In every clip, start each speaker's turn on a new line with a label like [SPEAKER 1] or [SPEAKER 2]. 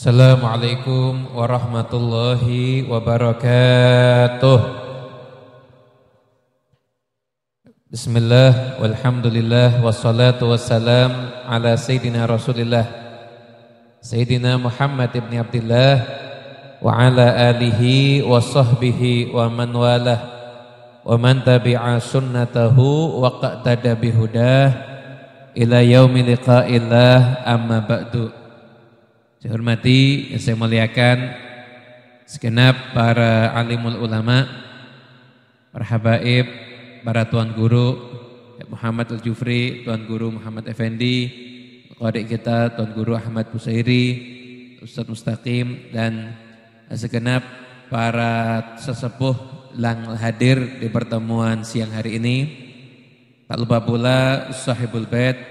[SPEAKER 1] Assalamualaikum warahmatullahi wabarakatuh. Bismillah, walhamdulillah, wassalatu wassalam ala Sayyidina Rasulillah Sayyidina Muhammad ibn Abdillah wa ala alihi wa sahbihi wa man walah wa man tabi'a sunnatahu wa qa'tada bihudah ila yaumi liqa'illah, amma ba'du. Saya hormati, saya muliakan segenap para alimul ulama, para habaib, para tuan guru Muhammad Al-Jufri, tuan guru Muhammad Effendi, qari kita tuan guru Ahmad Busairi, Ustaz Mustaqim, dan segenap para sesepuh yang hadir di pertemuan siang hari ini. Tak lupa pula Sahibul Bait,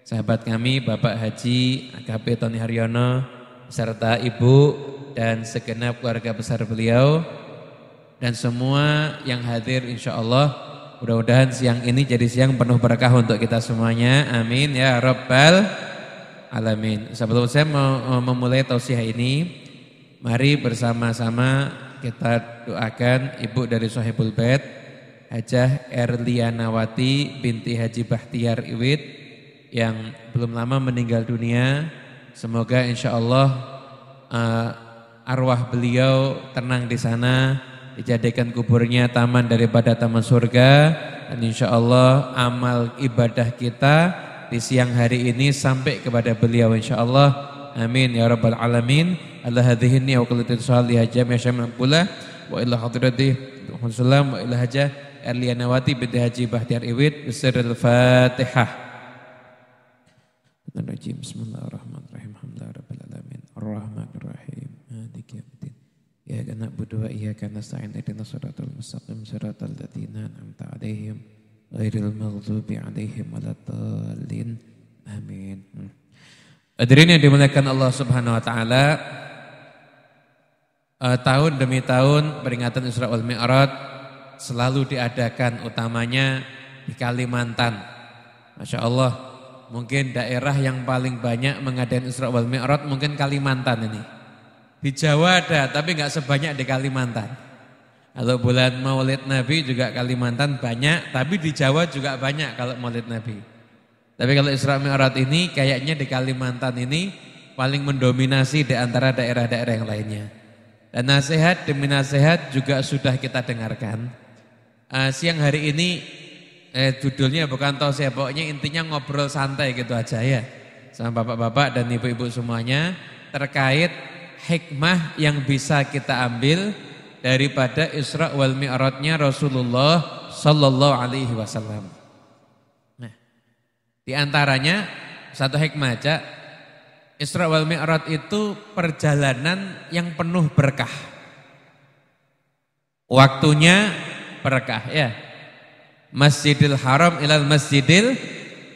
[SPEAKER 1] sahabat kami Bapak Haji AKP Tony Haryono serta ibu dan segenap keluarga besar beliau, dan semua yang hadir insyaallah mudah-mudahan siang ini jadi siang penuh berkah untuk kita semuanya, amin ya rabbal alamin. Sebelum saya memulai tausiah ini, mari bersama-sama kita doakan ibu dari Sahibul Bait, Hajah Erlianawati binti Haji Bahtiar Iwid yang belum lama meninggal dunia. Semoga insyaallah arwah beliau tenang di sana, dijadikan kuburnya taman daripada taman surga, dan insyaallah amal ibadah kita di siang hari ini sampai kepada beliau insyaallah, amin ya rabbal alamin. Allah hadhihi wa kullatin salihah jami'a syamil pula wa ila hadrati Muhammad wa ila Hajah Erlianawati binti Haji Bahtiar Iwid bisirril Fatihah. Bismillahirrahmanirrahim. Alhamdulillahirabbil alamin. Arrahmanirrahim. Maliki yaumiddin. Iyyaka na'budu wa iyyaka nasta'in. Ihdinas siratal mustaqim. Siratal ladzina an'amta 'alaihim ghairil maghdubi 'alaihim waladdallin. Amin. Hadirin yang dimuliakan Allah Subhanahu wa taala, tahun demi tahun peringatan Isra wal Mi'raj selalu diadakan, utamanya di Kalimantan. Masya Allah, mungkin daerah yang paling banyak mengadakan Isra wal Mi'raj mungkin Kalimantan ini. Di Jawa ada, tapi nggak sebanyak di Kalimantan. Kalau bulan Maulid Nabi juga Kalimantan banyak, tapi di Jawa juga banyak kalau Maulid Nabi. Tapi kalau Isra Mi'raj ini kayaknya di Kalimantan ini paling mendominasi di antara daerah-daerah yang lainnya. Dan nasihat demi nasihat juga sudah kita dengarkan. Siang hari ini judulnya bukan tausiah, pokoknya intinya ngobrol santai gitu aja ya sama bapak-bapak dan ibu-ibu semuanya terkait hikmah yang bisa kita ambil daripada Isra wal Mi'rajnya Rasulullah sallallahu alaihi wasallam. Nah, di antaranya satu hikmah aja, Isra wal Mi'raj itu perjalanan yang penuh berkah. Waktunya berkah ya. Masjidil Haram ilal Masjidil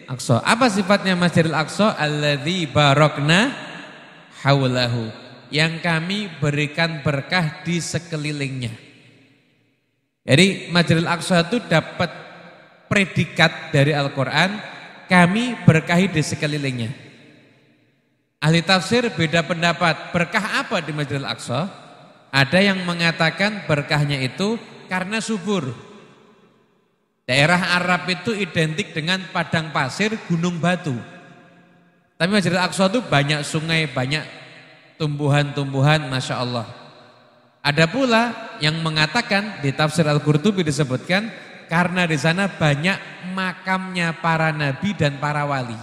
[SPEAKER 1] Aqsa. Apa sifatnya Masjidil Aqsa? Alladzi barakna haulahu, yang kami berikan berkah di sekelilingnya. Jadi Masjidil Aqsa itu dapat predikat dari Al-Quran, kami berkahi di sekelilingnya. Ahli tafsir beda pendapat, berkah apa di Masjidil Aqsa? Ada yang mengatakan berkahnya itu karena subur. Daerah Arab itu identik dengan padang pasir, gunung batu. Tapi Masjidil Aqsa itu banyak sungai, banyak tumbuhan-tumbuhan, Masya Allah. Ada pula yang mengatakan di tafsir Al-Qurtubi disebutkan karena di sana banyak makamnya para nabi dan para wali.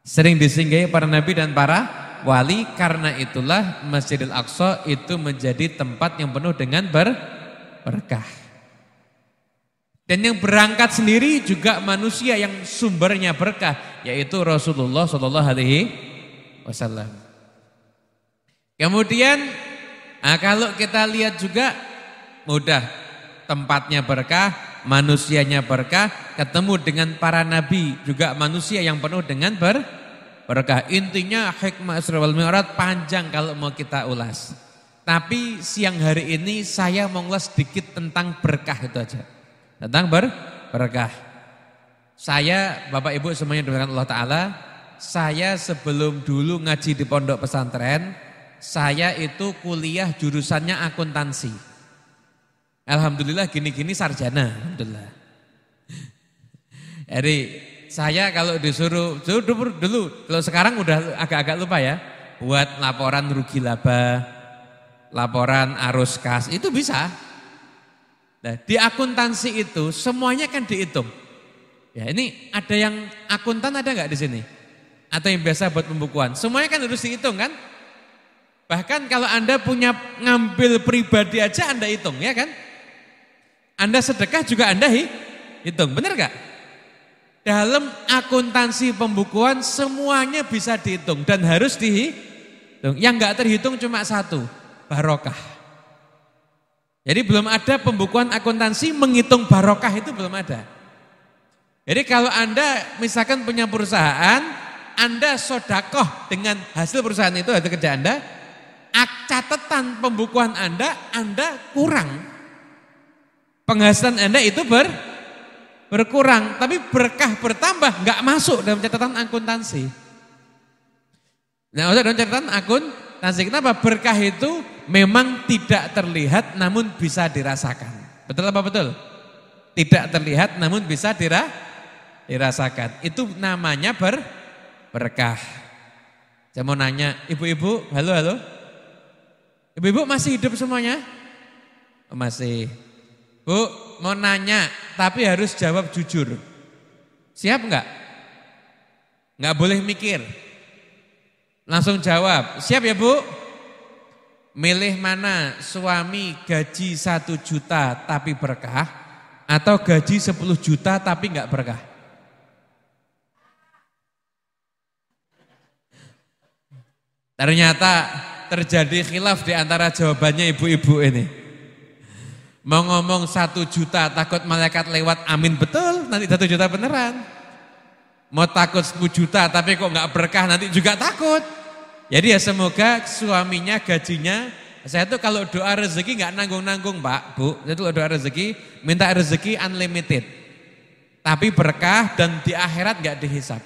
[SPEAKER 1] Sering disinggahi para nabi dan para wali, karena itulah Masjidil Aqsa itu menjadi tempat yang penuh dengan berkah. Dan yang berangkat sendiri juga manusia yang sumbernya berkah, yaitu Rasulullah sallallahu alaihi wasallam. Kemudian kalau kita lihat juga mudah, tempatnya berkah, manusianya berkah, ketemu dengan para nabi juga manusia yang penuh dengan berkah. Intinya hikmah Isra wal Mi'raj panjang kalau mau kita ulas. Tapi siang hari ini saya mau ulas sedikit tentang berkah itu aja. Tentang berkah. Saya, Bapak Ibu semuanya dimuliakan Allah Ta'ala, saya sebelum dulu ngaji di pondok pesantren, saya itu kuliah jurusannya akuntansi. Alhamdulillah gini-gini sarjana, alhamdulillah. Jadi saya kalau disuruh dulu, kalau sekarang udah agak-agak lupa ya, buat laporan rugi laba, laporan arus kas, itu bisa. Nah, di akuntansi itu semuanya kan dihitung. Ya, ini ada yang akuntan ada nggak di sini? Atau yang biasa buat pembukuan? Semuanya kan harus dihitung kan? Bahkan kalau Anda punya ngambil pribadi aja Anda hitung, ya kan? Anda sedekah juga Anda hitung, benar gak? Dalam akuntansi pembukuan semuanya bisa dihitung dan harus dihitung. Yang gak terhitung cuma satu, barokah. Jadi belum ada pembukuan akuntansi menghitung barokah, itu belum ada. Jadi kalau Anda misalkan punya perusahaan, Anda sodakoh dengan hasil perusahaan itu, hasil kerja Anda, catatan pembukuan Anda kurang. Penghasilan Anda itu berkurang, tapi berkah bertambah, nggak masuk dalam catatan akuntansi. Nah, dalam catatan akuntansi, kenapa? Berkah itu memang tidak terlihat namun bisa dirasakan. Betul apa betul? Tidak terlihat namun bisa dirasakan. Itu namanya berkah. Saya mau nanya, ibu-ibu, halo. Ibu-ibu masih hidup semuanya? Masih. Bu, mau nanya, tapi harus jawab jujur. Siap enggak? Enggak boleh mikir. Langsung jawab. Siap ya Bu? Milih mana, suami gaji 1 juta tapi berkah, atau gaji 10 juta tapi enggak berkah? Ternyata terjadi khilaf di antara jawabannya ibu-ibu ini. Mau ngomong 1 juta takut malaikat lewat, amin betul, nanti 1 juta beneran. Mau takut 10 juta tapi kok nggak berkah, nanti juga takut. Jadi ya semoga suaminya gajinya, saya tuh kalau doa rezeki nggak nanggung-nanggung Pak, Bu. Saya tuh doa rezeki, minta rezeki unlimited. Tapi berkah dan di akhirat nggak dihisap.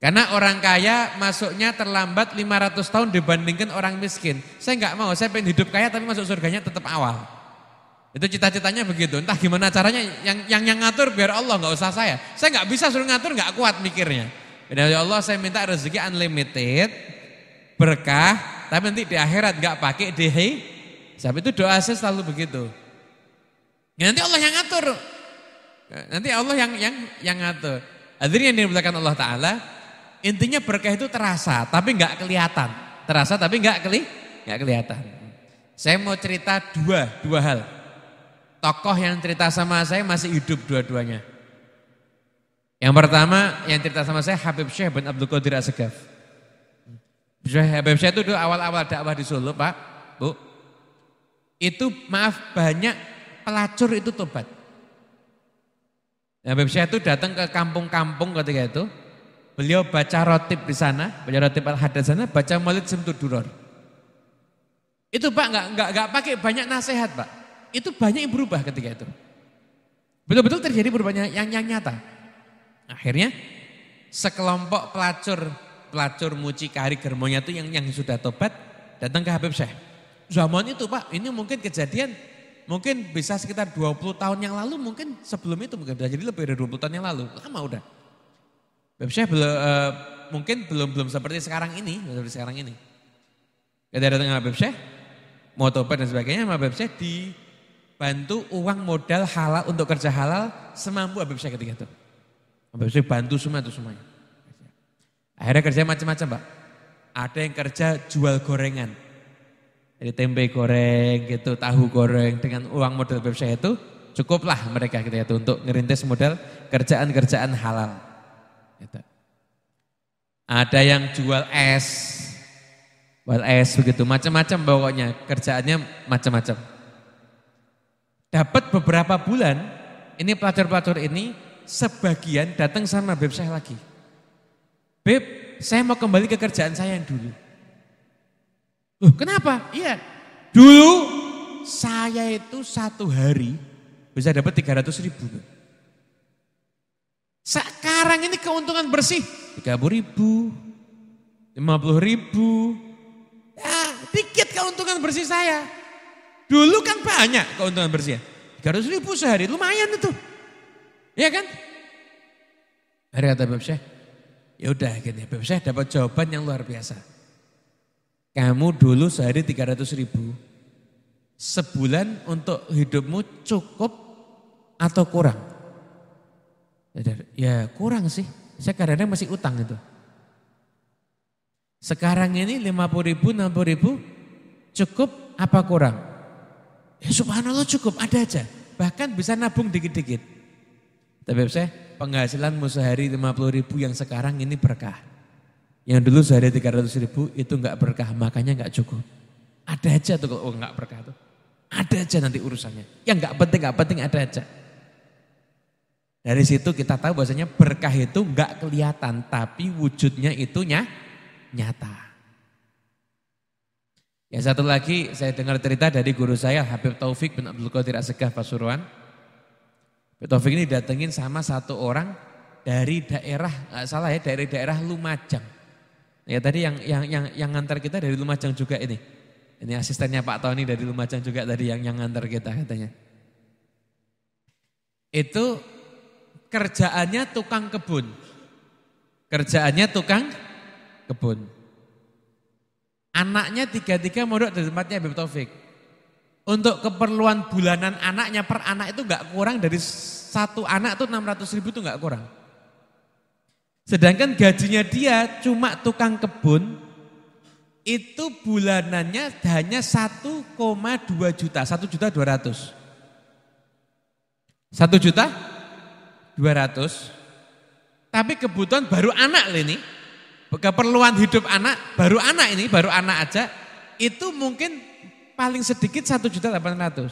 [SPEAKER 1] Karena orang kaya masuknya terlambat 500 tahun dibandingkan orang miskin. Saya nggak mau, saya pengen hidup kaya tapi masuk surganya tetap awal. Itu cita-citanya begitu. Entah gimana caranya, yang ngatur biar Allah, nggak usah saya. Saya nggak bisa suruh ngatur, nggak kuat mikirnya. Ya Allah, saya minta rezeki unlimited, berkah, tapi nanti di akhirat nggak pakai sebab itu doa saya selalu begitu. Ya, nanti Allah yang ngatur. Nanti Allah yang ngatur. Hadirin yang dimuliakan Allah Taala, intinya berkah itu terasa, tapi nggak kelihatan. Terasa tapi nggak kelihatan. Saya mau cerita dua hal. Tokoh yang cerita sama saya masih hidup dua-duanya. Yang pertama yang cerita sama saya Habib Syekh bin Abdul Qadir As-Segaf. Habib Syekh itu dulu awal-awal dakwah di Solo Pak, Bu. Itu maaf banyak pelacur itu tobat. Habib Syekh itu datang ke kampung-kampung ketika itu. Beliau baca rotib di sana, baca rotib al-hadad sana, baca maulid Simtud Duror. Itu Pak enggak pakai banyak nasihat Pak. Itu banyak yang berubah ketika itu. Betul-betul terjadi perubahan yang nyata. Akhirnya sekelompok pelacur mucikari germonya itu yang sudah tobat datang ke Habib Syekh. Zaman itu Pak, ini mungkin kejadian mungkin bisa sekitar 20 tahun yang lalu, mungkin sebelum itu mungkin jadi lebih dari 20 tahun yang lalu. Lama udah. Habib Syekh mungkin belum seperti sekarang ini, Ketika datang ke Habib Syekh mau tobat dan sebagainya, Habib Syekh dibantu uang modal halal untuk kerja halal semampu Habib Syekh ketika itu. Habib Syekh bantu semua itu semuanya. Akhirnya kerja macam-macam Pak. Ada yang kerja jual gorengan. Jadi tempe goreng gitu, tahu goreng dengan uang modal Habib Syekh itu cukuplah mereka ketika itu untuk ngerintis modal kerjaan-kerjaan halal. Gitu. Ada yang jual es begitu, macam-macam pokoknya kerjaannya macam-macam. Dapat beberapa bulan, ini pelacur-pelacur ini sebagian datang sama Habib Syekh lagi. Beb, saya mau kembali ke kerjaan saya yang dulu. Loh kenapa? Iya, dulu saya itu 1 hari bisa dapat 300.000. Sekarang ini keuntungan bersih 30.000, 50.000. Ya, dikit keuntungan bersih saya. Dulu kan banyak keuntungan bersih. 300.000 sehari, lumayan itu. Ya kan? Hari kata Beb Syekh, ya udah gini, Beb Syekh dapat jawaban yang luar biasa. Kamu dulu sehari 300.000, sebulan untuk hidupmu cukup atau kurang? Ya kurang sih, saya kadang-kadang masih utang itu. Sekarang ini 50.000, 60.000 cukup apa kurang? Ya subhanallah cukup, ada aja. Bahkan bisa nabung dikit-dikit. Tapi saya penghasilanmu sehari 50.000 yang sekarang ini berkah. Yang dulu sehari 300.000 itu enggak berkah, makanya enggak cukup. Ada aja tuh kalau enggak berkah tuh. Ada aja nanti urusannya. Yang enggak penting ada aja. Dari situ kita tahu bahwasanya berkah itu enggak kelihatan, tapi wujudnya itu nyata. Ya satu lagi saya dengar cerita dari guru saya Habib Taufik bin Abdul Qadir Assegaf Pasuruan. Habib Taufik ini datengin sama satu orang dari daerah, nggak salah ya, dari daerah Lumajang. Ya tadi yang ngantar kita dari Lumajang juga ini. Ini asistennya Pak Tony dari Lumajang juga tadi yang ngantar kita katanya. Itu kerjaannya tukang kebun. Kerjaannya tukang kebun. Anaknya 3 mondok dari tempatnya Habib Taufik. Untuk keperluan bulanan anaknya per anak itu enggak kurang dari satu anak tuh 600.000 itu enggak kurang. Sedangkan gajinya dia cuma tukang kebun itu bulanannya hanya 1,2 juta, 1.200.000. 1.200.000. Tapi kebutuhan baru anak ini. Keperluan hidup anak, baru anak aja, itu mungkin paling sedikit 1.800.000.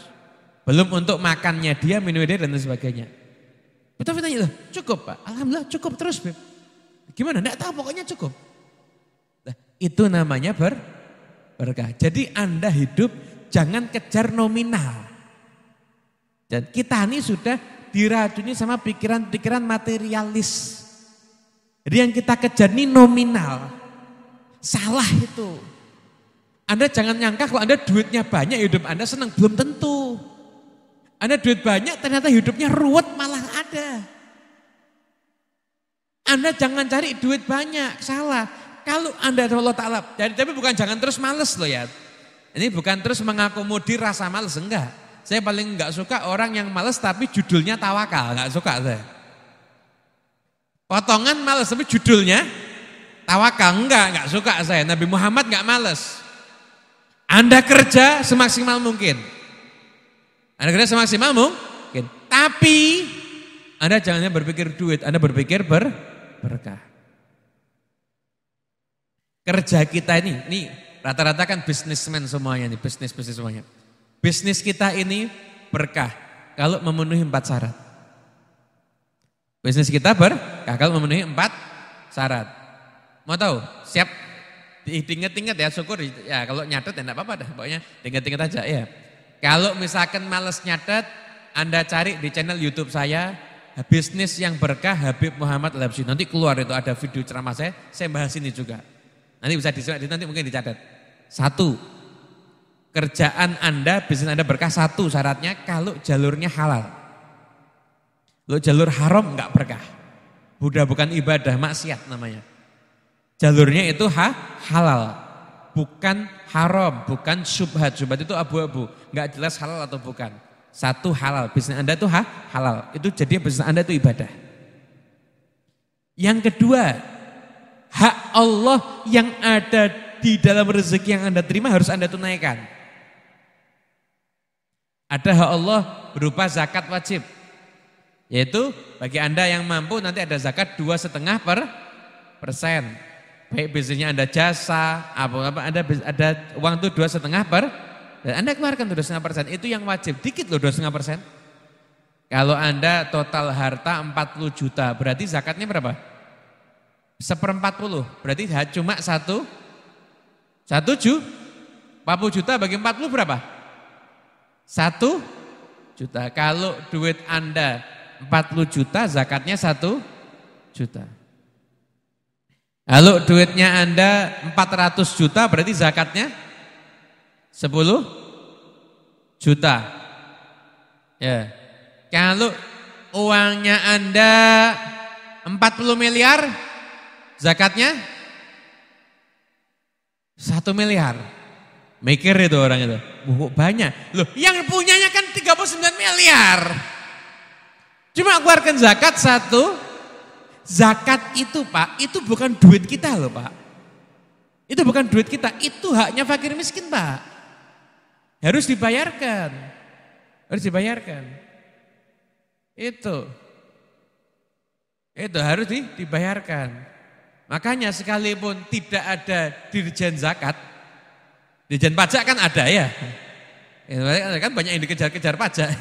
[SPEAKER 1] Belum untuk makannya dia, minumnya dia dan sebagainya. Betul tanya, cukup Pak? Alhamdulillah cukup terus Beb. Gimana? Enggak tahu pokoknya cukup. Nah, itu namanya berkah. Jadi Anda hidup jangan kejar nominal. Dan kita ini sudah diracuni sama pikiran-pikiran materialis. Jadi yang kita kejar ini nominal. Salah itu. Anda jangan nyangka kalau Anda duitnya banyak hidup Anda senang. Belum tentu. Anda duit banyak ternyata hidupnya ruwet malah ada. Anda jangan cari duit banyak. Salah. Kalau Anda Allah Ta'ala. Tapi bukan jangan terus males loh ya. Ini bukan terus mengakomodir rasa males. Enggak. Saya paling enggak suka orang yang males tapi judulnya tawakal. Enggak suka saya. Potongan males tapi judulnya tawakal, enggak suka saya. Nabi Muhammad enggak males. Anda kerja semaksimal mungkin. Anda kerja semaksimal mungkin. Tapi Anda jangan berpikir duit, Anda berpikir berkah. Kerja kita ini rata-rata kan bisnismen semuanya nih, bisnis semuanya. Bisnis kita ini berkah kalau memenuhi 4 syarat. Bisnis kita berkah kalau memenuhi 4 syarat. Mau tahu? Siap? Diinget-inget ya, syukur ya, kalau nyatet ya enggak apa-apa dah, pokoknya inget-inget aja ya. Kalau misalkan males nyatet, Anda cari di channel YouTube saya, bisnis yang berkah Habib Muhammad Al-Habsyi. Nanti keluar itu ada video ceramah saya bahas ini juga. Nanti bisa disimak, nanti mungkin dicatat. 1, kerjaan Anda, bisnis Anda berkah, 1 syaratnya kalau jalurnya halal. Lo jalur haram enggak berkah. Bukan ibadah, maksiat namanya. Jalurnya itu halal, bukan haram, bukan syubhat. Syubhat itu abu-abu, enggak jelas halal atau bukan. 1 halal, bisnis Anda itu halal. Itu jadi bisnis Anda itu ibadah. Yang kedua, hak Allah yang ada di dalam rezeki yang Anda terima harus Anda tunaikan. Ada hak Allah berupa zakat wajib. Yaitu bagi Anda yang mampu nanti ada zakat 2,5%. Baik bisnisnya Anda jasa, apa ada uang itu 2,5%. Dan Anda keluarkan 2,5%. Itu yang wajib, dikit loh 2,5%. Kalau Anda total harta 40 juta, berarti zakatnya berapa? 1/40, berarti cuma 1 40 juta bagi 40 berapa? 1 juta. Kalau duit Anda 40 juta, zakatnya 1 juta. Kalau duitnya Anda 400 juta berarti zakatnya 10 juta. Ya. Kalau uangnya Anda 40 miliar, zakatnya 1 miliar. Mikir itu orang itu. Banyak. Loh, yang punyanya kan 39 miliar. Cuma keluarkan zakat 1. Zakat itu Pak, itu bukan duit kita loh Pak. Itu bukan duit kita, itu haknya fakir miskin Pak. Harus dibayarkan. Harus dibayarkan. Itu harus dibayarkan. Makanya sekalipun tidak ada dirjen zakat, dirjen pajak kan ada ya. Kan banyak yang dikejar-kejar pajak.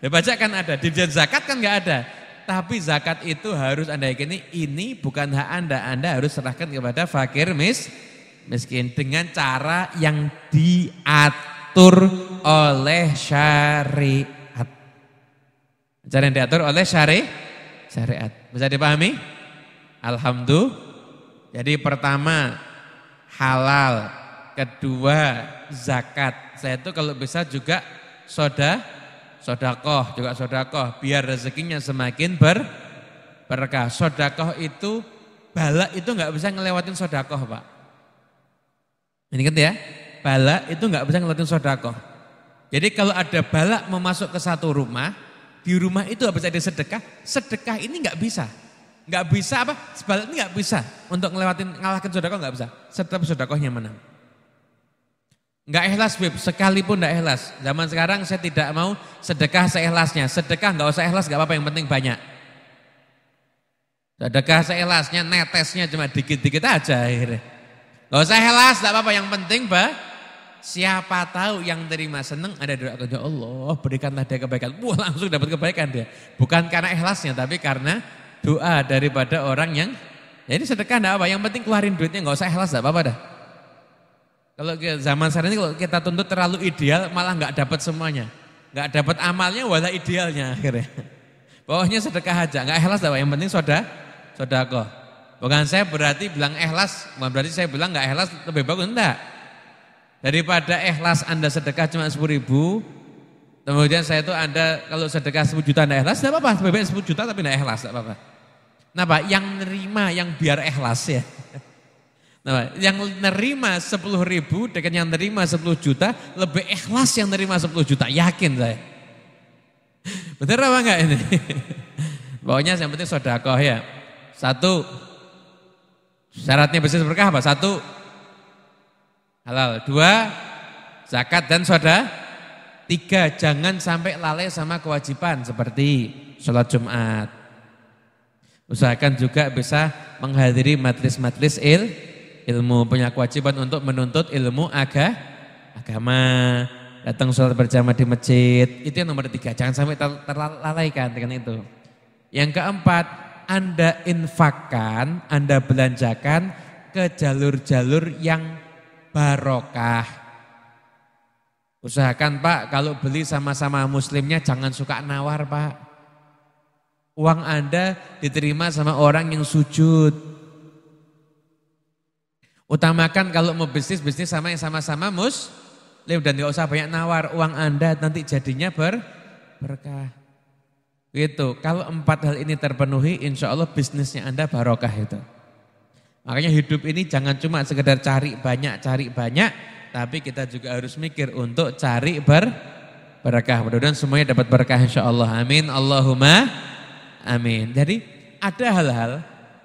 [SPEAKER 1] Pajak kan ada, dirjen zakat kan nggak ada. Tapi zakat itu harus Anda yakini ini bukan hak Anda harus serahkan kepada fakir miskin dengan cara yang diatur oleh syariat. Cara yang diatur oleh syariat. Bisa dipahami? Alhamdulillah. Jadi pertama halal, kedua zakat. Saya itu kalau bisa juga sodakoh, biar rezekinya semakin berkah. Sodakoh itu, bala itu nggak bisa ngelewatin sodakoh Pak. Ini kan ya, bala itu nggak bisa ngelewatin sodakoh. Jadi kalau ada bala mau masuk ke satu rumah, di rumah itu habis ada sedekah ini nggak bisa. Nggak bisa apa, bala ini nggak bisa untuk ngalahkan sodakoh nggak bisa. Tetap sodakohnya menang. Enggak ikhlas Bib, sekalipun enggak ikhlas. Zaman sekarang saya tidak mau sedekah seikhlasnya. Sedekah enggak usah ikhlas, enggak apa-apa, yang penting banyak. Sedekah seikhlasnya, netesnya cuma dikit-dikit aja akhirnya. Enggak usah ikhlas, enggak apa-apa, yang penting siapa tahu yang terima seneng ada doa kepada Allah, berikanlah dia kebaikan. Wah, langsung dapat kebaikan dia. Bukan karena ikhlasnya, tapi karena doa daripada orang yang jadi sedekah enggak apa, yang penting keluarin duitnya, enggak usah ikhlas, enggak apa-apa dah. Kalau zaman sekarang ini kalau kita tuntut terlalu ideal malah nggak dapat semuanya, nggak dapat amalnya wala idealnya akhirnya. Pokoknya sedekah aja, nggak ikhlas apa, yang penting sodakoh. Bukan saya berarti bilang ikhlas, bukan berarti saya bilang nggak ikhlas lebih bagus, enggak. Daripada ikhlas Anda sedekah cuma 10.000, kemudian saya itu Anda kalau sedekah 10 juta nggak ikhlas, enggak apa-apa, lebih baik 10 juta tapi nggak ikhlas, enggak apa-apa. Kenapa? Yang nerima yang biar ikhlas ya. Nah, yang nerima 10.000 dengan yang nerima 10 juta lebih ikhlas yang nerima 10 juta, yakin saya. Bener apa enggak ini? Pokoknya yang penting sedekah ya. 1, syaratnya bisnis berkah apa? 1, halal. 2, zakat dan sedekah. 3, jangan sampai lalai sama kewajiban seperti sholat Jumat. Usahakan juga bisa menghadiri majelis-majelis ilmu, punya kewajiban untuk menuntut ilmu agama, datang sholat berjamaah di masjid, itu yang nomor 3, jangan sampai terlalaikan dengan itu. Yang keempat, Anda infakkan, Anda belanjakan ke jalur-jalur yang barokah. Usahakan Pak, kalau beli sama-sama muslimnya jangan suka nawar Pak. Uang Anda diterima sama orang yang sujud. Utamakan kalau mau bisnis sama yang sama-sama muslim dan gak usah banyak nawar, uang Anda nanti jadinya berkah. Gitu. Kalau 4 hal ini terpenuhi, insya Allah bisnisnya Anda barokah itu. Makanya hidup ini jangan cuma sekedar cari banyak, tapi kita juga harus mikir untuk cari berkah. Mudah-mudahan semuanya dapat berkah insya Allah. Amin. Allahumma amin. Jadi ada hal-hal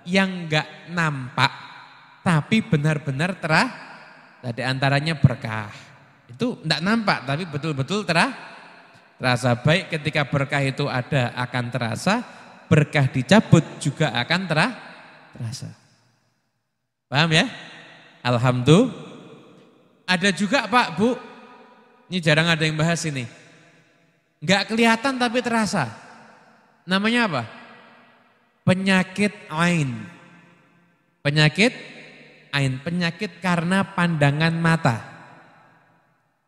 [SPEAKER 1] yang gak nampak tapi benar-benar tadi antaranya berkah. Itu tidak nampak tapi betul-betul terasa. Baik ketika berkah itu ada akan terasa, berkah dicabut juga akan terasa. Paham ya? Alhamdulillah. Ada juga Pak, Bu, ini jarang ada yang bahas ini. Enggak kelihatan tapi terasa. Namanya apa? Penyakit ain. Penyakit karena pandangan mata.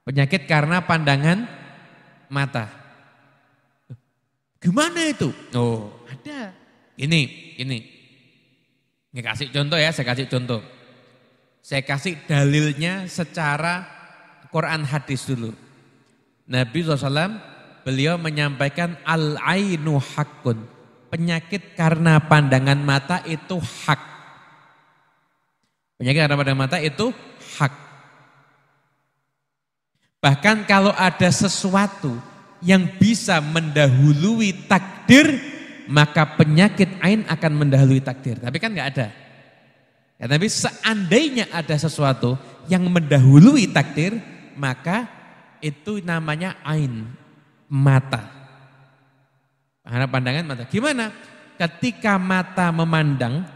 [SPEAKER 1] Penyakit karena pandangan mata. Gimana itu? Oh, ada. Ini. Ini kasih contoh ya, saya kasih contoh. Saya kasih dalilnya secara Quran hadis dulu. Nabi SAW beliau menyampaikan al-ainu haqqun. Penyakit karena pandangan mata itu hak. Penyakit karena pandangan mata itu hak. Bahkan kalau ada sesuatu yang bisa mendahului takdir, maka penyakit ain akan mendahului takdir. Tapi kan enggak ada. Ya, tapi seandainya ada sesuatu yang mendahului takdir, maka itu namanya ain, mata. Karena pandangan mata. Gimana? Ketika mata memandang,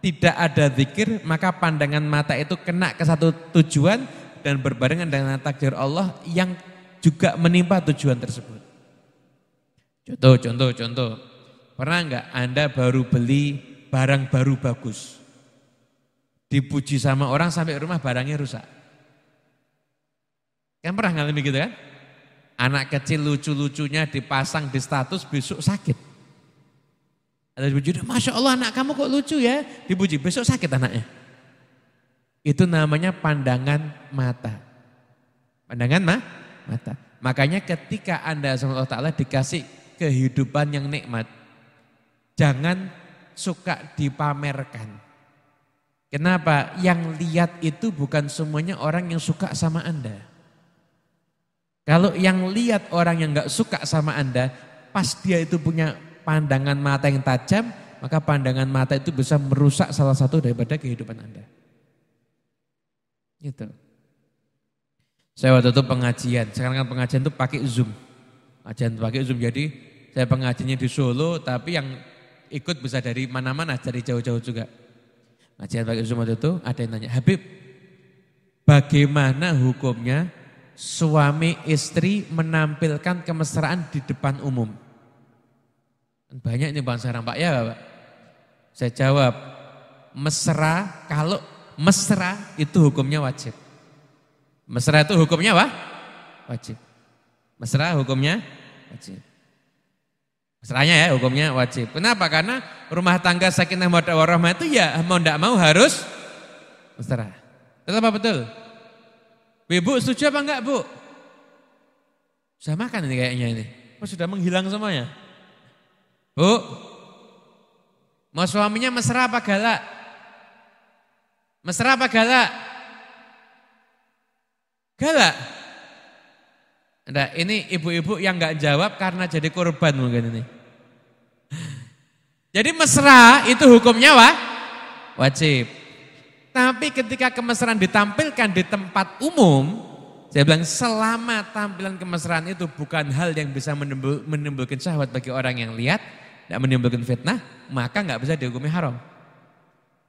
[SPEAKER 1] tidak ada zikir, maka pandangan mata itu kena ke satu tujuan dan berbarengan dengan takdir Allah yang juga menimpa tujuan tersebut. Contoh. Pernah enggak Anda baru beli barang baru bagus? Dipuji sama orang sampai rumah barangnya rusak. Kan pernah ngalami gitu kan? Anak kecil lucu-lucunya dipasang di status besok sakit. Ada dipuji, Masya Allah anak kamu kok lucu ya. Dipuji, besok sakit anaknya. Itu namanya pandangan mata. Pandangan mata. Makanya ketika Anda sama Allah Ta'ala dikasih kehidupan yang nikmat, jangan suka dipamerkan. Kenapa? Yang lihat itu bukan semuanya orang yang suka sama Anda. Kalau yang lihat orang yang gak suka sama Anda, pas dia itu punya pandangan mata yang tajam, maka pandangan mata itu bisa merusak salah satu daripada kehidupan Anda. Gitu. Saya waktu itu pengajian, sekarang kan pengajian itu pakai Zoom. Jadi saya pengajiannya di Solo, tapi yang ikut bisa dari mana-mana, dari jauh-jauh juga. Ngajian pakai Zoom waktu itu, ada yang nanya, Habib, bagaimana hukumnya suami istri menampilkan kemesraan di depan umum? Banyak ini bang sekarang Pak, ya Pak? Saya jawab, kalau mesra itu hukumnya wajib. Mesra itu hukumnya wajib. Mesra hukumnya wajib. Mesranya ya hukumnya wajib. Kenapa? Karena rumah tangga sakinah mawaddah warahmah itu ya mau tidak mau harus mesra. Betul apa betul? Ibu setuju apa enggak Bu? Sudah makan ini kayaknya ini. Oh, sudah menghilang semuanya. Bu, mau suaminya mesra apa galak? Mesra apa galak? Galak. Nah, ini ibu-ibu yang enggak jawab karena jadi korban mungkin ini. Jadi mesra itu hukumnya wajib. Tapi ketika kemesraan ditampilkan di tempat umum, saya bilang selama tampilan kemesraan itu bukan hal yang bisa menimbulkan syahwat bagi orang yang lihat, tidak menimbulkan fitnah, maka enggak bisa dihukumi haram.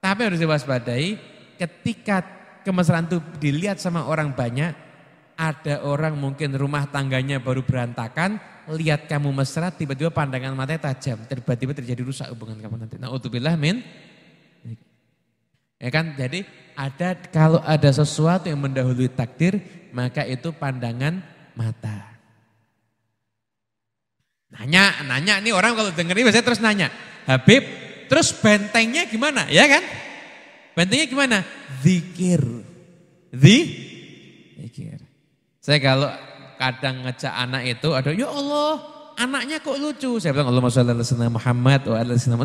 [SPEAKER 1] Tapi harus diwaspadai ketika kemesraan itu dilihat sama orang banyak, ada orang mungkin rumah tangganya baru berantakan, lihat kamu mesra, tiba-tiba pandangan matanya tajam, tiba-tiba terjadi rusak hubungan kamu nanti. Na'udzubillah min. Ya kan, jadi kalau ada sesuatu yang mendahului takdir, maka itu pandangan mata. Nanya nih orang kalau dengerin biasanya terus nanya, Habib, terus bentengnya gimana? Ya kan? Bentengnya gimana? Zikir. Zikir. Saya kalau kadang ngejak anak itu ada, ya Allah anaknya kok lucu. Saya bilang Allahumma sholli ala sayyidina Muhammad wa ala sayyidina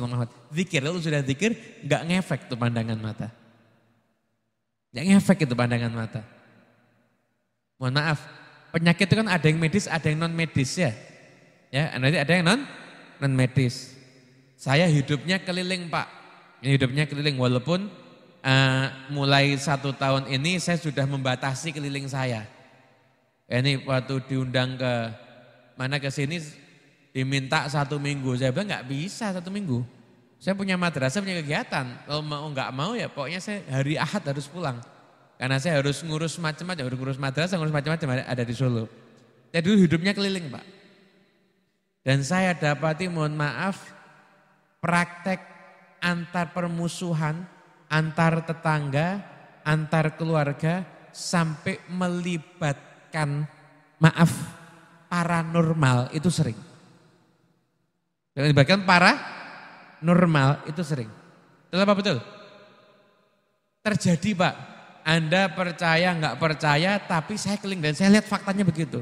[SPEAKER 1] Muhammad. Zikir, lalu sudah zikir enggak ngefek tuh pandangan mata. Enggak ngefek itu pandangan mata. Mohon maaf, penyakit itu kan ada yang medis, ada yang non medis ya. Ya, nanti ada yang non medis. Saya hidupnya keliling Pak. Hidupnya keliling walaupun mulai 1 tahun ini saya sudah membatasi keliling saya. Ini waktu diundang ke sini diminta 1 minggu. Saya bilang nggak bisa 1 minggu. Saya punya madrasah, punya kegiatan. Kalau mau nggak mau ya pokoknya saya hari Ahad harus pulang. Karena saya harus ngurus macam-macam, harus ngurus madrasah, ngurus macam-macam ada di Solo. Saya dulu hidupnya keliling Pak. Dan saya dapati mohon maaf praktek antar permusuhan, antar tetangga, antar keluarga sampai melibatkan paranormal itu sering. Melibatkan paranormal itu sering. Betul apa betul? Terjadi Pak. Anda percaya nggak percaya, tapi saya keliling dan saya lihat faktanya begitu.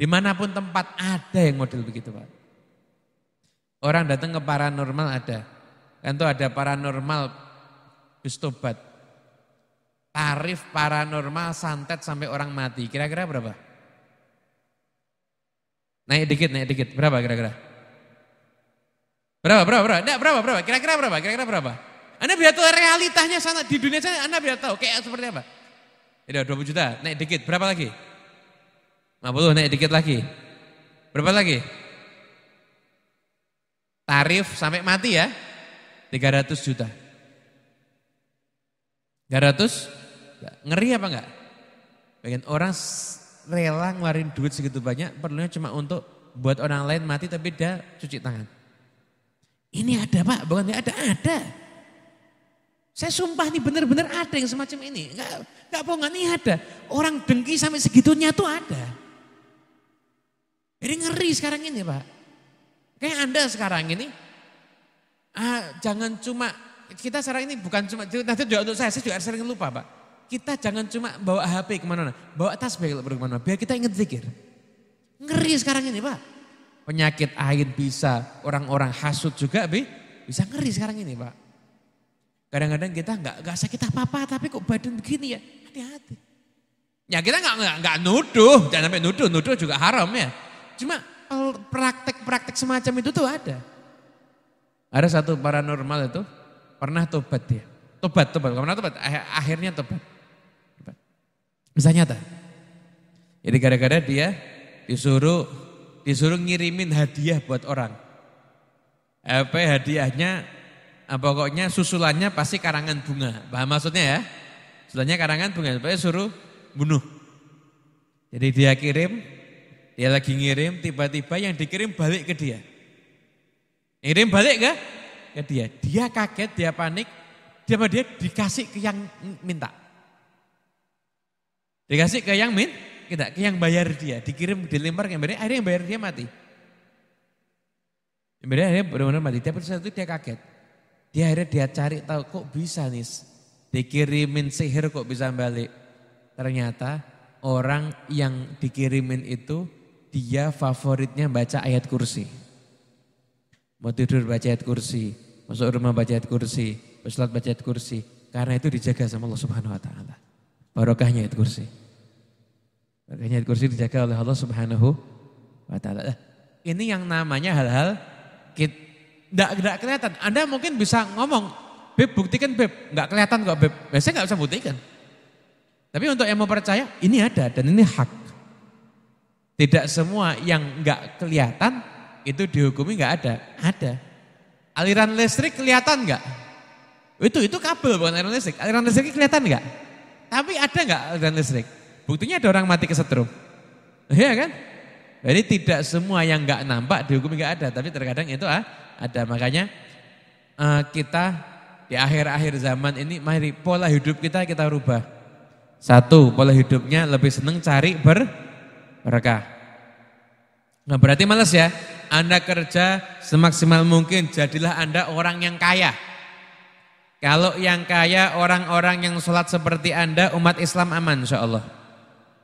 [SPEAKER 1] Dimanapun tempat ada yang model begitu Pak. Orang datang ke paranormal ada. Kan tuh ada paranormal bis tobat. Tarif paranormal santet sampai orang mati. Kira-kira berapa? Naik dikit. Berapa kira-kira? Berapa? Enggak, berapa? Kira-kira berapa? Anda biar tahu realitanya sana di dunia sana, Anda biar tahu kayak seperti apa. Udah 20 juta, naik dikit. Berapa lagi? 50, naik dikit lagi. Berapa lagi? Tarif sampai mati ya, 300 juta. 300? Ngeri apa enggak? Bagian orang rela ngeluarin duit segitu banyak, perlunya cuma untuk buat orang lain mati tapi dia cuci tangan. Ini ada Pak, bukan ada. Saya sumpah nih benar-benar ada yang semacam ini. Enggak bohongan, ini ada. Orang dengki sampai segitunya tuh ada. Jadi ngeri sekarang ini Pak. Kayak Anda sekarang ini, jangan cuma, kita sekarang ini bukan cuma, nanti juga untuk saya juga sering lupa Pak. Kita jangan cuma bawa HP kemana-mana, bawa tasbih kalau pergi kemana-mana, biar kita ingat zikir. Ngeri sekarang ini Pak. Penyakit ain bisa, orang-orang hasut juga bisa ngeri sekarang ini Pak. Kadang-kadang kita nggak sakit apa-apa, tapi kok badan begini ya, hati-hati. Ya kita nggak nuduh, jangan sampai nuduh juga haram ya. Cuma praktek-praktek semacam itu tuh ada. Ada satu paranormal itu pernah tobat dia. Tobat, pernah tobat, akhirnya tobat. Bisa nyata. Jadi gara-gara dia disuruh ngirimin hadiah buat orang. Hadiahnya pokoknya susulannya pasti karangan bunga. Paham maksudnya ya? Susulannya karangan bunga, supaya suruh bunuh. Jadi dia kirim, dia lagi ngirim, tiba-tiba yang dikirim balik ke dia. Ngirim balik ke dia. Dia kaget, dia panik, dia dikasih ke yang minta. Dikasih ke yang ke yang bayar dia. Dikirim, dilempar ke yang bayar, akhirnya yang bayar dia mati. Yang bayar akhirnya benar-benar mati. Tapi saat itu dia kaget. Dia cari tahu kok bisa nih dikirimin sihir kok bisa balik. Ternyata orang yang dikirimin itu dia favoritnya baca ayat kursi. Mau tidur baca ayat kursi, masuk rumah baca ayat kursi, sholat baca ayat kursi. Karena itu dijaga sama Allah Subhanahu wa taala. Barokahnya ayat kursi. Barokahnya ayat kursi dijaga oleh Allah Subhanahu wa taala. Ini yang namanya hal-hal enggak kelihatan. Anda mungkin bisa ngomong, "Beb, buktikan Beb." Enggak kelihatan kok Beb. Biasanya enggak bisa buktikan. Tapi untuk yang mau percaya, ini ada dan ini hak. Tidak semua yang enggak kelihatan itu dihukumi enggak ada. Ada. Aliran listrik kelihatan enggak? Itu kabel bukan aliran listrik. Aliran listrik kelihatan enggak? Tapi ada enggak aliran listrik? Buktinya ada orang mati kesetrum. Iya kan? Jadi tidak semua yang enggak nampak dihukumi enggak ada, tapi terkadang itu ada. Makanya kita di akhir-akhir zaman ini mari pola hidup kita rubah. Satu, pola hidupnya lebih senang cari berkah. Nah berarti males ya. Anda kerja semaksimal mungkin, jadilah Anda orang yang kaya. Kalau yang kaya orang-orang yang sholat seperti Anda, umat Islam aman insya Allah.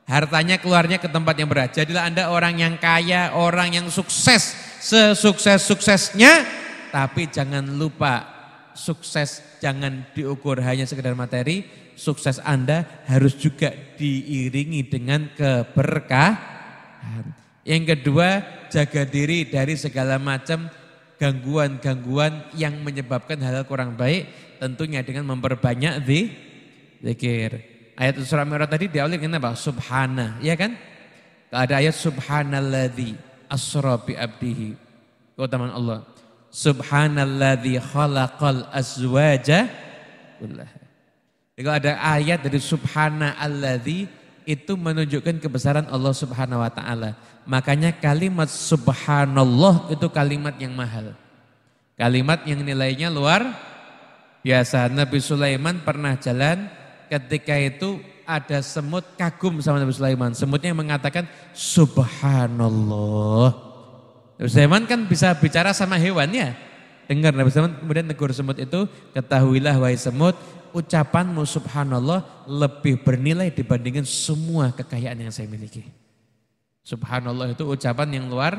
[SPEAKER 1] Hartanya keluarnya ke tempat yang berat. Jadilah Anda orang yang kaya, orang yang sukses, sesukses-suksesnya. Tapi jangan lupa, sukses jangan diukur hanya sekedar materi. Sukses Anda harus juga diiringi dengan keberkahan. Yang kedua, jaga diri dari segala macam gangguan-gangguan yang menyebabkan hal-hal kurang baik. Tentunya dengan memperbanyak zikir. Ayat surah Mi'raj tadi diawali dengan apa? Subhana, ya kan? Ada ayat subhanalladzi asra bi abdihi. Keutamaan Allah. Subhanalladzi khalaqal azwaja kullaha. Kalau ada ayat dari subhanalladzi itu menunjukkan kebesaran Allah Subhanahu wa taala. Makanya kalimat subhanallah itu kalimat yang mahal. Kalimat yang nilainya luar biasa. Nabi Sulaiman pernah jalan, ketika itu ada semut kagum sama Nabi Sulaiman. Semutnya yang mengatakan subhanallah. Nabi Sulaiman kan bisa bicara sama hewan ya. Dengar Nabi SAW kemudian tegur semut itu, ketahuilah wahai semut, ucapanmu subhanallah lebih bernilai dibandingkan semua kekayaan yang saya miliki. Subhanallah itu ucapan yang luar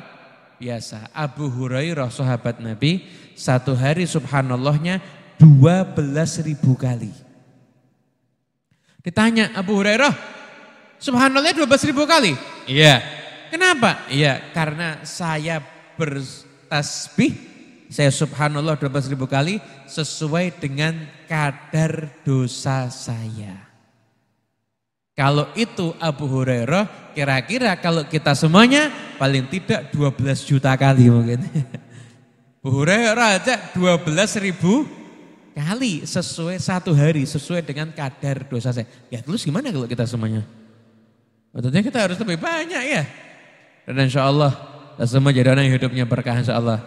[SPEAKER 1] biasa. Abu Hurairah sahabat Nabi, satu hari subhanallahnya 12.000 kali. Ditanya Abu Hurairah, subhanallah 12.000 kali? Iya. Kenapa? Iya, karena saya bertasbih, saya subhanallah 12.000 kali sesuai dengan kadar dosa saya. Kalau itu Abu Hurairah, kira-kira kalau kita semuanya paling tidak 12 juta kali mungkin. Abu Hurairah aja 12.000 kali sesuai satu hari, sesuai dengan kadar dosa saya. Ya terus gimana kalau kita semuanya? Tentunya kita harus lebih banyak ya. Dan insya Allah kita semua jadi orang yang hidupnya berkah insya Allah.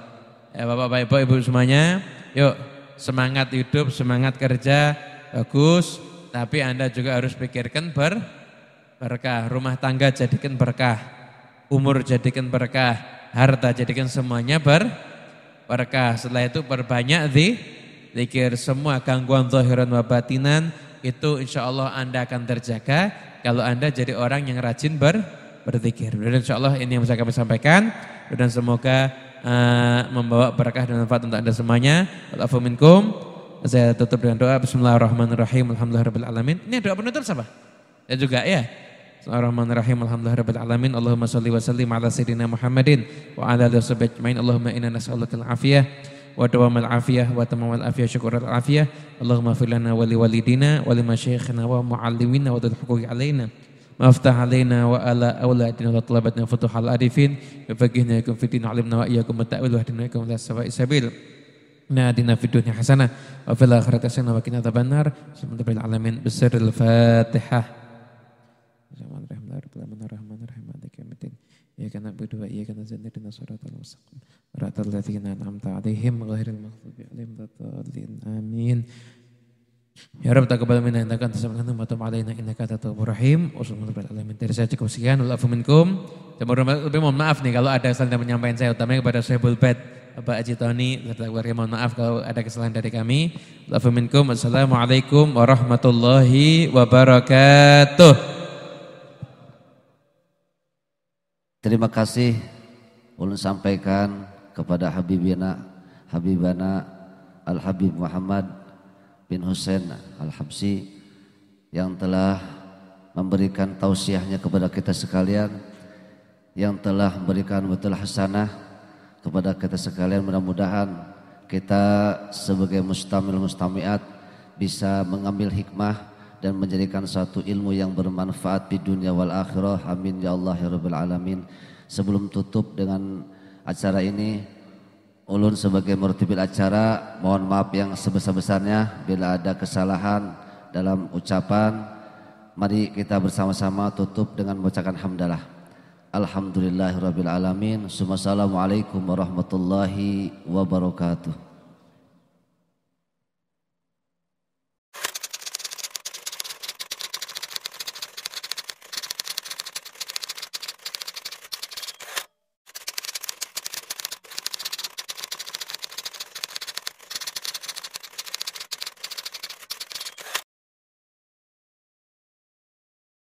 [SPEAKER 1] Ya Bapak, Ibu, Ibu semuanya, yuk semangat hidup, semangat kerja, bagus. Tapi Anda juga harus pikirkan berkah, rumah tangga jadikan berkah, umur jadikan berkah, harta jadikan semuanya berkah. Setelah itu perbanyak zikir, semua gangguan zahiran wa batinan itu insya Allah Anda akan terjaga kalau Anda jadi orang yang rajin berzikir. Dan insya Allah ini yang bisa kami sampaikan dan semoga membawa berkah dan manfaat untuk Anda semuanya. Wa'afu minkum. Saya tutup dengan doa Bismillahirrahmanirrahim. Alhamdulillahirabbil alamin. Ini doa penutup siapa? Ya juga ya. Bismillahirrahmanirrahim. Alhamdulillahirabbil alamin. Allahumma shalli wa sallim ala sayyidina Muhammadin wa ala alihi washabihi ajmain. Allahumma inna nas'aluka al-afiyah wa dawamal afiyah wa tamamal afiyah syukural afiyah. Allahumma fir lana wa liwalidina wa limasyayikhina wa muallimina wa dzul huquqi alaina. Maftah alaina wa ala auladina wa talabatina futuhal arifin. Bifaqihna yakum fitin alimna wa iyyakum ta'wil wa hadina yakum ila sawa'i sabil. Nadina fid dunya hasanah wa fil akhirati hasanah wa qina adzabannar. Bismillahirrahmanirrahim. Alamin. Bismillahil Fatihah. Bismillahirrahmanirrahim. Maliki yaumiddin. Iyyaka na'budu wa iyyaka nasta'in. Ihdinas siratal mustaqim. Siratal ladzina an'amta 'alaihim ghairil maghdubi 'alaihim waladdallin. Amin. Ya Rabb taqabbal minna innaka antas samiul 'alim wa tub 'alaina innaka antat tawwabur rahim. Wassallallahu alamin. Dari saya cukup sekian. Wa'afu minkum. Lebih mohon maaf nih kalau ada kesalahan dalam penyampaian saya, utamanya kepada Syaibul Bait Bapak Haji Tony, keluarga, mohon maaf kalau ada kesalahan dari kami. Wa'afu minkum. Wassalamualaikum warahmatullahi wabarakatuh.
[SPEAKER 2] Terima kasih ulun sampaikan kepada Habibana Al-Habib Muhammad bin Husain Al-Habsyi yang telah memberikan tausiahnya kepada kita sekalian, yang telah memberikan betul hasanah kepada kita sekalian. Mudah-mudahan kita sebagai mustami'at bisa mengambil hikmah dan menjadikan satu ilmu yang bermanfaat di dunia wal akhirah. Amin ya Allah ya Rabbal alamin. Sebelum tutup dengan acara ini, ulun sebagai murtibil acara mohon maaf yang sebesar-besarnya bila ada kesalahan dalam ucapan. Mari kita bersama-sama tutup dengan membacakan hamdalah. Alhamdulillahirabbil alamin. Assalamualaikum warahmatullahi wabarakatuh.